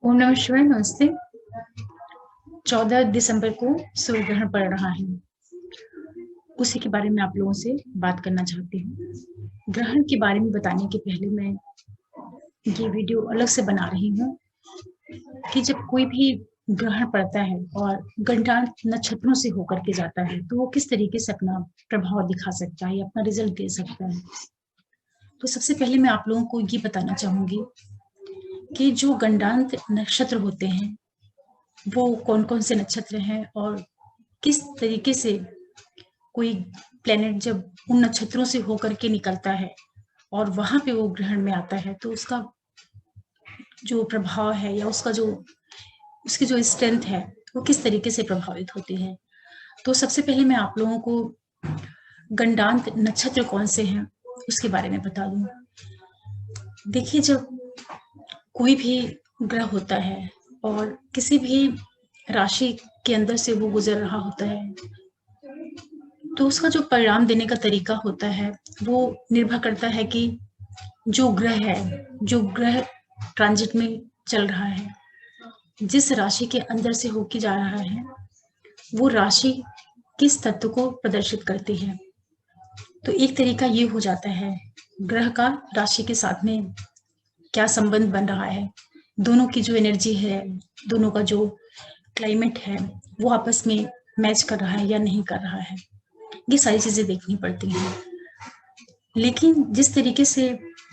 ओम नमः शिवाय। नमस्ते। 14 दिसंबर को सूर्य ग्रहण पड़ रहा है। उसी के बारे में आप लोगों से बात करना चाहती हूँ। ग्रहण के बारे में बताने के पहले मैं ये वीडियो अलग से बना रही हूँ कि जब कोई भी ग्रहण पड़ता है और गंडांत नक्षत्रों से होकर के जाता है तो वो किस तरीके से अपना प्रभाव दिखा सकता है या अपना रिजल्ट दे सकता है। तो सबसे पहले मैं आप लोगों को ये बताना चाहूंगी कि जो गंडांत नक्षत्र होते हैं वो कौन कौन से नक्षत्र हैं और किस तरीके से कोई प्लेनेट जब उन नक्षत्रों से होकर के निकलता है और वहां पे वो ग्रहण में आता है तो उसका जो प्रभाव है या उसकी जो स्ट्रेंथ है वो किस तरीके से प्रभावित होती है। तो सबसे पहले मैं आप लोगों को गंडांत नक्षत्र कौन से हैं उसके बारे में बता दूं। देखिए, जब कोई भी ग्रह होता है और किसी भी राशि के अंदर से वो गुजर रहा होता है तो उसका जो परिणाम देने का तरीका होता है वो निर्भर करता है कि जो ग्रह ट्रांजिट में चल रहा है, जिस राशि के अंदर से होके जा रहा है, वो राशि किस तत्व को प्रदर्शित करती है। तो एक तरीका ये हो जाता है ग्रह का राशि के साथ में क्या संबंध बन रहा है, दोनों की जो एनर्जी है, दोनों का जो क्लाइमेट है वो आपस में मैच कर रहा है या नहीं कर रहा है। ये सारी चीजें देखनी पड़ती हैं। लेकिन जिस तरीके से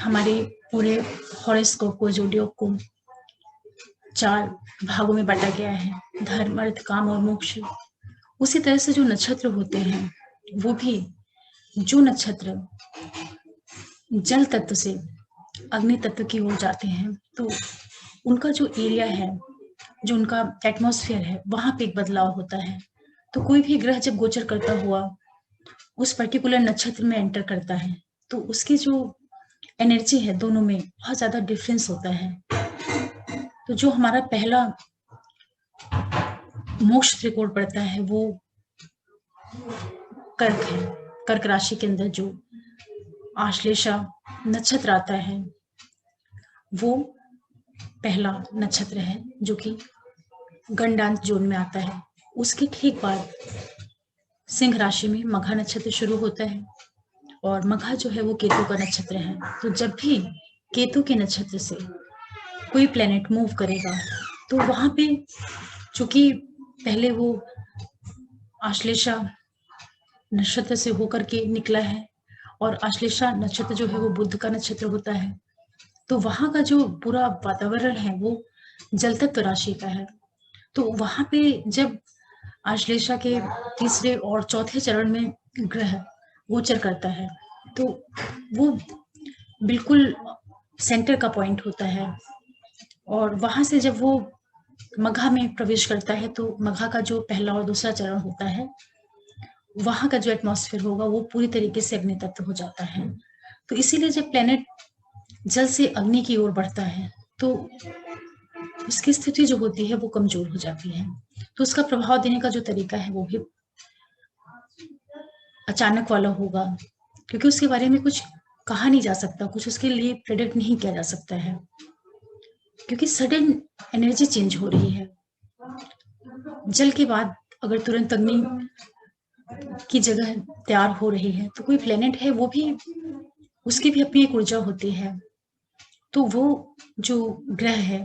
हमारे पूरे हॉरोस्कोप को, जोडियोक को 4 भागों में बांटा गया है, धर्म, अर्थ, काम और मोक्ष, उसी तरह से जो नक्षत्र होते हैं वो भी, जो नक्षत्र जल तत्व से अग्नि तत्व की ओर जाते हैं तो उनका जो एरिया है, जो उनका एटमॉस्फेयर है, वहां पे एक बदलाव होता है। तो कोई भी ग्रह जब गोचर करता हुआ उस पर्टिकुलर नक्षत्र में एंटर करता है तो उसकी जो एनर्जी है दोनों में बहुत ज्यादा डिफरेंस होता है। तो जो हमारा पहला मोक्ष त्रिकोण पड़ता है वो कर्क है। कर्क राशि के अंदर जो आश्लेषा नक्षत्र आता है वो पहला नक्षत्र है जो कि गंडांत जोन में आता है। उसके ठीक बाद सिंह राशि में मघा नक्षत्र शुरू होता है और मघा जो है वो केतु का नक्षत्र है। तो जब भी केतु के नक्षत्र से कोई प्लेनेट मूव करेगा तो वहां पे, चूंकि पहले वो आश्लेषा नक्षत्र से होकर के निकला है और आश्लेषा नक्षत्र जो है वो बुध का नक्षत्र होता है, तो वहां का जो पूरा वातावरण है वो जल तत्व राशि का है। तो वहां पे जब आश्लेषा के तीसरे और चौथे चरण में ग्रह गोचर करता है तो वो बिल्कुल सेंटर का पॉइंट होता है और वहां से जब वो मघा में प्रवेश करता है तो मघा का जो पहला और दूसरा चरण होता है वहां का जो एटमॉस्फेयर होगा वो पूरी तरीके से अग्नि तत्व हो जाता है। तो इसीलिए जब प्लेनेट जल से अग्नि की ओर बढ़ता है तो उसकी स्थिति जो होती है वो कमजोर हो जाती है। तो उसका प्रभाव देने का जो तरीका है वो भी अचानक वाला होगा, क्योंकि उसके बारे में कुछ कहा नहीं जा सकता, कुछ उसके लिए प्रेडिक्ट नहीं किया जा सकता है, क्योंकि सडन एनर्जी चेंज हो रही है। जल के बाद अगर तुरंत अग्नि की जगह तैयार हो रही है तो कोई प्लेनेट है वो भी, उसकी भी अपनी एक ऊर्जा होती है। तो वो जो ग्रह है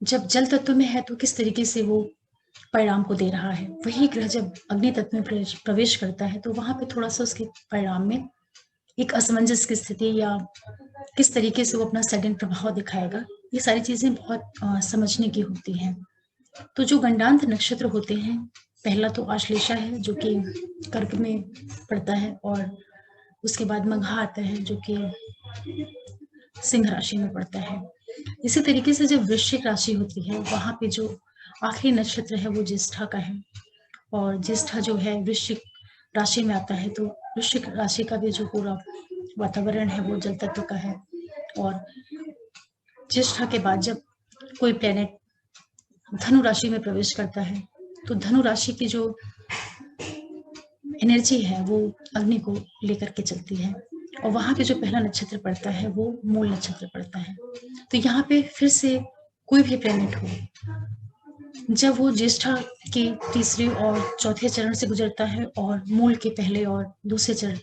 जब जल तत्व में है तो किस तरीके से वो परिणाम को दे रहा है, वही ग्रह जब अग्नि तत्व में प्रवेश करता है तो वहां पे थोड़ा सा उसके परिणाम में एक असमंजस की स्थिति या किस तरीके से वो अपना सडन प्रभाव दिखाएगा, ये सारी चीजें बहुत समझने की होती हैं। तो जो गंडांत नक्षत्र होते हैं, पहला तो आश्लेषा है जो कि कर्क में पड़ता है और उसके बाद मघा आता है जो कि सिंह राशि में पड़ता है। इसी तरीके से जब वृश्चिक राशि होती है वहां पे जो आखिरी नक्षत्र है वो ज्येष्ठा का है और ज्येष्ठा जो है वृश्चिक राशि में आता है। तो वृश्चिक राशि का भी जो पूरा वातावरण है वो जल तत्व का है और ज्येष्ठा के बाद जब कोई प्लेनेट धनु राशि में प्रवेश करता है तो धनु राशि की जो एनर्जी है वो अग्नि को लेकर के चलती है और वहां पे जो पहला नक्षत्र पड़ता है वो मूल नक्षत्र पड़ता है। तो यहाँ पे फिर से कोई भी प्लेनेट हो, जब वो ज्येष्ठा के तीसरे और चौथे चरण से गुजरता है और मूल के पहले और दूसरे चरण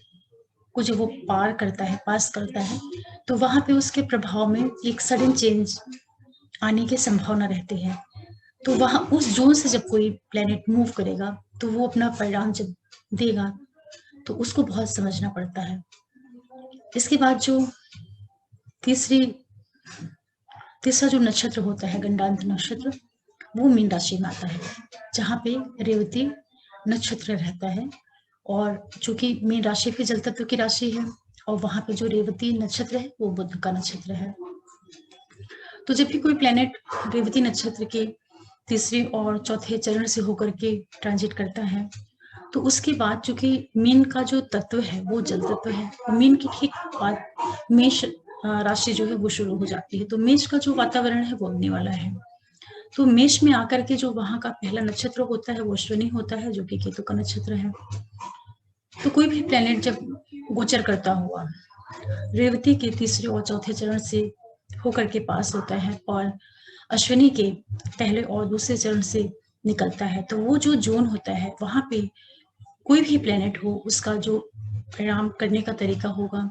को जब वो पास करता है, तो वहां पे उसके प्रभाव में एक सडन चेंज आने की संभावना रहती है। तो वहां उस जोन से जब कोई प्लेनेट मूव करेगा, तो वो अपना परिणाम जब देगा, तो उसको बहुत समझना पड़ता है। इसके बाद जो तीसरा जो नक्षत्र होता है, गंडांत नक्षत्र, वो मीन राशि में आता है, जहाँ पे रेवती नक्षत्र रहता है। और चूंकि मीन राशि भी जल तत्व की राशि है, और वहां पे जो रेवती नक्षत्र है वो बुध का नक्षत्र है। तो जब भी कोई प्लेनेट रेवती नक्षत्र के तीसरे और चौथे चरण से होकर के ट्रांजिट करता है, तो उसके बाद चूंकि मीन का जो तत्व है वो जल तत्व है, और मीन के ठीक बाद मेष राशि जो है वो शुरू हो जाती है। तो मेष का जो वातावरण है वो होने वाला है। तो मेष में आकर के जो वहां का पहला नक्षत्र होता है वो अश्विनी होता है, जो कि केतु का नक्षत्र है। तो कोई भी प्लेनेट जब गोचर करता हुआ रेवती के तीसरे और चौथे चरण से होकर के पास होता है और अश्विनी के पहले और दूसरे चरण से निकलता है, तो वो जो जोन होता है वहां पे कोई भी प्लेनेट हो, उसका जो परिणाम करने का तरीका होगा,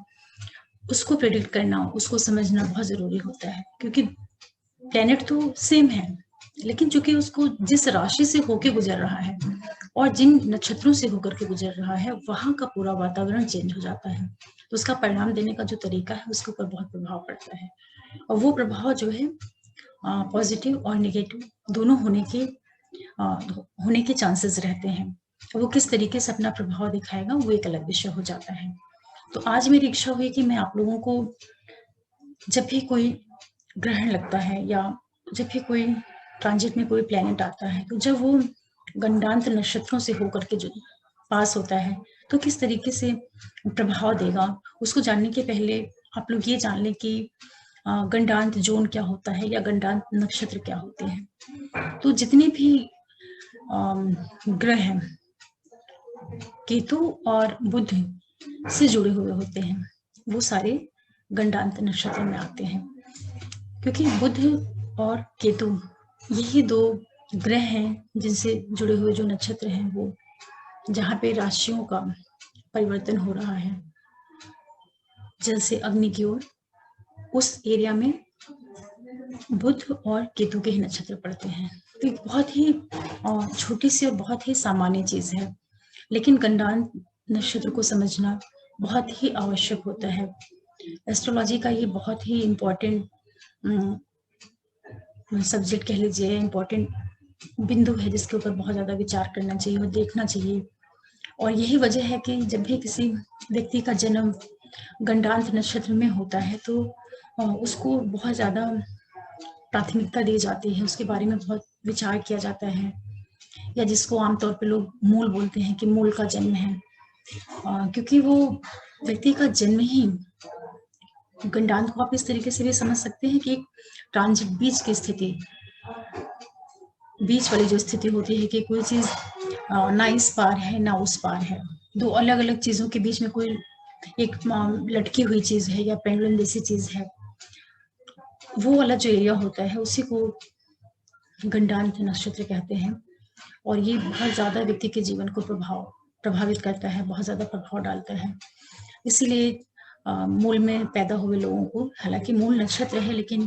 उसको प्रेडिक्ट करना, उसको समझना बहुत जरूरी होता है। क्योंकि प्लेनेट तो सेम है, लेकिन चूंकि उसको जिस राशि से होके गुजर रहा है और जिन नक्षत्रों से होकर के गुजर रहा है, वहां का पूरा वातावरण चेंज हो जाता है। तो उसका परिणाम देने का जो तरीका है उसके ऊपर बहुत प्रभाव पड़ता है। और वो प्रभाव जो है पॉजिटिव और नेगेटिव दोनों होने के चांसेस रहते हैं। वो किस तरीके से अपना प्रभाव दिखाएगा वो एक अलग विषय हो जाता है। तो आज मेरी इच्छा हुई कि मैं आप लोगों को, जब भी कोई ग्रहण लगता है या जब भी कोई ट्रांजिट में कोई प्लेनेट आता है, तो जब वो गंडांत नक्षत्रों से होकर के जो पास होता है, तो किस तरीके से प्रभाव देगा, उसको जानने के पहले आप लोग ये जान लें कि गंडांत जोन क्या होता है या गंडांत नक्षत्र क्या होते हैं। तो जितने भी ग्रह हैं, केतु और बुध से जुड़े हुए होते हैं, वो सारे गंडांत नक्षत्र में आते हैं। क्योंकि बुध और केतु यही दो ग्रह हैं जिनसे जुड़े हुए जो नक्षत्र हैं, वो जहाँ पे राशियों का परिवर्तन हो रहा है जल से अग्नि की ओर, उस एरिया में बुध और केतु के ही नक्षत्र पड़ते हैं। तो एक बहुत ही छोटी सी और बहुत ही सामान्य चीज है, लेकिन गंडांत नक्षत्र को समझना बहुत ही आवश्यक होता है। एस्ट्रोलॉजी का ये बहुत ही इम्पोर्टेंट सब्जेक्ट कह लीजिए, इम्पोर्टेंट बिंदु है जिसके ऊपर बहुत ज्यादा विचार करना चाहिए और देखना चाहिए। और यही वजह है कि जब भी किसी व्यक्ति का जन्म गंडांत नक्षत्र में होता है, तो उसको बहुत ज्यादा प्राथमिकता दी जाती है, उसके बारे में बहुत विचार किया जाता है, या जिसको आमतौर पे लोग मूल बोलते हैं कि मूल का जन्म है, क्योंकि वो व्यक्ति का जन्म ही, गंडांत को आप इस तरीके से भी समझ सकते हैं कि ट्रांजिट बीच की स्थिति, बीच वाली जो स्थिति होती है कि कोई चीज ना इस पार है ना उस पार है, दो अलग अलग चीजों के बीच में कोई एक लटकी हुई चीज है या पेंडुलम जैसी चीज है, वो वाला जो एरिया होता है उसी को गंडांत नक्षत्र कहते हैं। और ये बहुत ज्यादा व्यक्ति के जीवन को प्रभावित करता है, बहुत ज्यादा प्रभाव डालता है। इसीलिए मूल में पैदा हुए लोगों को, हालांकि मूल नक्षत्र है, लेकिन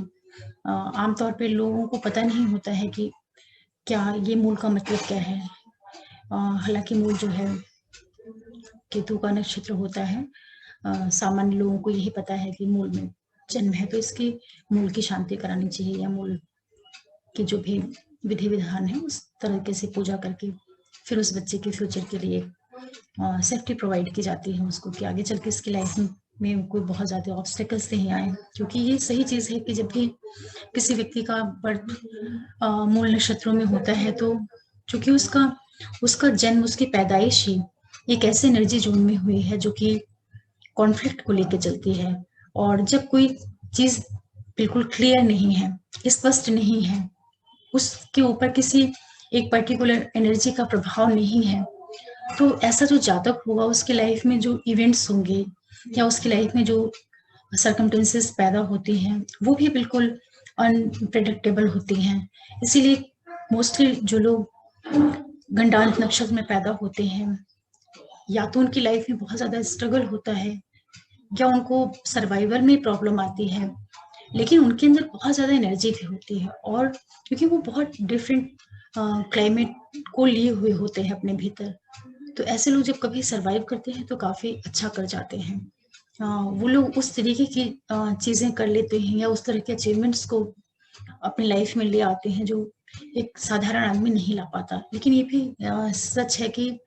आमतौर पे लोगों को पता नहीं होता है कि क्या ये मूल का मतलब क्या है। हालांकि मूल जो है केतु का नक्षत्र होता है। सामान्य लोगों को यही पता है कि मूल में जन्म है, तो इसकी मूल की शांति करानी चाहिए, या मूल के जो भी विधि विधान है उस तरीके से पूजा करके फिर उस बच्चे के फ्यूचर के लिए सेफ्टी प्रोवाइड की जाती है उसको, कि आगे चल के इसकी लाइफ में कोई बहुत ज्यादा ऑब्स्टेकल्स नहीं आए। क्योंकि ये सही चीज है कि जब भी किसी व्यक्ति का बर्थ मूल नक्षत्रों में होता है, तो चूंकि उसका जन्म, उसकी पैदाइश ही एक ऐसे एनर्जी जोन में हुई है जो कि कॉन्फ्लिक्ट को लेकर चलती है। और जब कोई चीज बिल्कुल क्लियर नहीं है, स्पष्ट नहीं है, उसके ऊपर किसी एक पर्टिकुलर एनर्जी का प्रभाव नहीं है, तो ऐसा जो जातक होगा उसकी लाइफ में जो इवेंट्स होंगे या उसकी लाइफ में जो सर्कमटेंसेस पैदा होती हैं, वो भी बिल्कुल अनप्रेडिक्टेबल होती हैं। इसीलिए मोस्टली जो लोग गंडांत नक्षत्र में पैदा होते हैं, या तो उनकी लाइफ में बहुत ज्यादा स्ट्रगल होता है, या उनको सर्वाइवल में प्रॉब्लम आती है, लेकिन उनके अंदर बहुत ज्यादा एनर्जी भी होती है, और क्योंकि वो बहुत डिफरेंट क्लाइमेट को लिए हुए होते हैं अपने भीतर, तो ऐसे लोग जब कभी सरवाइव करते हैं तो काफी अच्छा कर जाते हैं। वो लोग उस तरीके की चीजें कर लेते हैं, या उस तरह के अचीवमेंट्स को अपनी लाइफ में ले आते हैं जो एक साधारण आदमी नहीं ला पाता। लेकिन ये भी सच है कि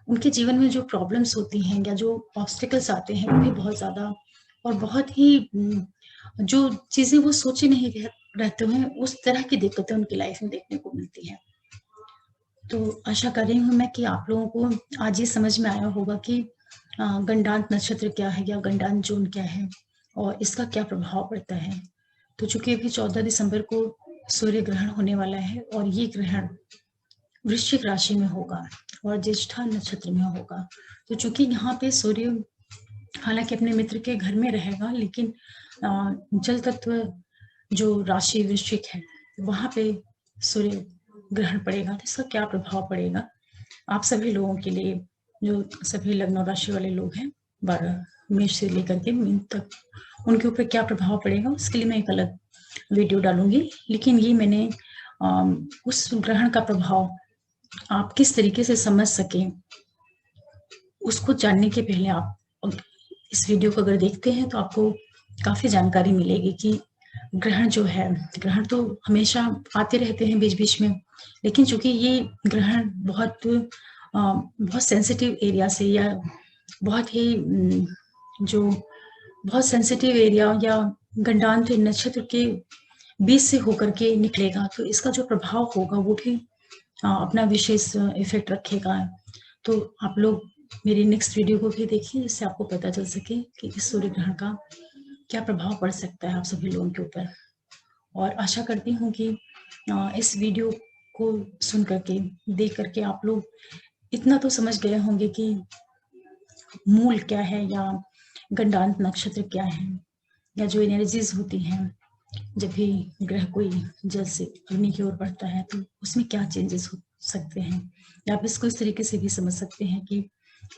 उनके जीवन में जो प्रॉब्लम्स होती हैं या जो ऑब्स्टिकल्स आते हैं वो भी बहुत ज्यादा और बहुत ही जो चीजें वो सोचे नहीं रहते हैं, उस तरह की दिक्कतें उनकी लाइफ में देखने को मिलती हैं। तो आशा कर रही हूँ मैं कि आप लोगों को आज ये समझ में आया होगा कि गंडांत नक्षत्र क्या है या गंडांत जोन क्या है और इसका क्या प्रभाव पड़ता है। तो चूंकि अभी 14 दिसंबर को सूर्य ग्रहण होने वाला है और ये ग्रहण वृश्चिक राशि में होगा और ज्येष्ठा नक्षत्र में होगा, तो चूंकि यहाँ पे सूर्य हालांकि अपने मित्र के घर में रहेगा, लेकिन जल तत्व जो राशि वृश्चिक है वहां पे सूर्य ग्रहण पड़ेगा, तो इसका क्या प्रभाव पड़ेगा आप सभी लोगों के लिए, जो सभी लग्न राशि वाले लोग हैं 12 मेष से लेकर के मीन तक, उनके ऊपर क्या प्रभाव पड़ेगा उसके लिए मैं एक अलग वीडियो डालूंगी। लेकिन ये मैंने उस ग्रहण का प्रभाव आप किस तरीके से समझ सकें उसको जानने के पहले आप इस वीडियो को अगर देखते हैं तो आपको काफी जानकारी मिलेगी कि ग्रहण जो है, ग्रहण तो हमेशा आते रहते हैं बीच बीच में, लेकिन चूंकि ये ग्रहण बहुत सेंसिटिव एरिया से या बहुत ही जो बहुत सेंसिटिव एरिया या गंडांत नक्षत्र के बीच से होकर के निकलेगा, तो इसका जो प्रभाव होगा वो भी अपना विशेष इफेक्ट रखेगा। तो आप लोग मेरी नेक्स्ट वीडियो को भी देखिए जिससे आपको पता चल सके कि इस सूर्य ग्रहण का क्या प्रभाव पड़ सकता है आप सभी लोगों के ऊपर। और आशा करती हूँ कि इस वीडियो को सुन करके देख करके आप लोग इतना तो समझ गए होंगे कि मूल क्या है या गंडांत नक्षत्र क्या है, या जो एनर्जीज होती हैं जब भी ग्रह कोई जल से अग्नि की ओर बढ़ता है तो उसमें क्या चेंजेस हो सकते हैं, या आप इसको इस तरीके से भी समझ सकते हैं कि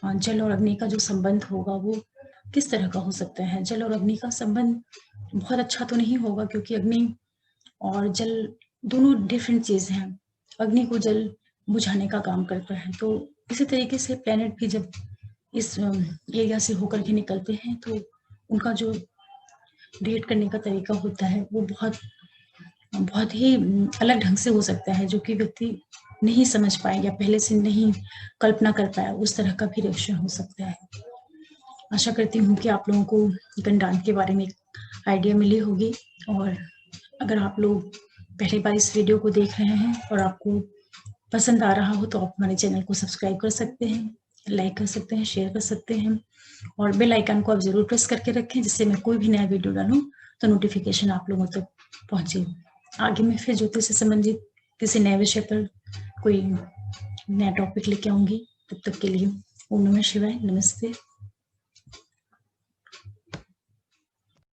जल और अग्नि का जो संबंध होगा वो किस तरह का हो सकता है। जल और अग्नि का संबंध बहुत अच्छा तो नहीं होगा, क्योंकि अग्नि और जल दोनों डिफरेंट चीज हैं। अग्नि को जल बुझाने का काम करता है, तो इसी तरीके से प्लेनेट भी जब इस एरिया से होकर के निकलते हैं तो उनका जो डेट करने का तरीका होता है वो बहुत ही अलग ढंग से हो सकता है, जो कि व्यक्ति नहीं समझ पाए या पहले से नहीं कल्पना कर पाया, उस तरह का भी रिएक्शन हो सकता है। आशा करती हूँ कि आप लोगों को गंडांत के बारे में आइडिया मिली होगी, और अगर आप लोग पहली बार इस वीडियो को देख रहे हैं और आपको पसंद आ रहा हो तो आप हमारे चैनल को सब्सक्राइब कर सकते हैं, लाइक कर सकते हैं, शेयर कर सकते हैं, और बेल आइकन को आप जरूर प्रेस करके रखें जिससे मैं कोई भी नया वीडियो डालूं तो नोटिफिकेशन आप लोगों तक पहुंचे। आगे मैं फिर ज्योतिष से संबंधित किसी नए विषय पर कोई नया टॉपिक लेके आऊंगी। तब तक के लिए ओम नमः शिवाय, नमस्ते।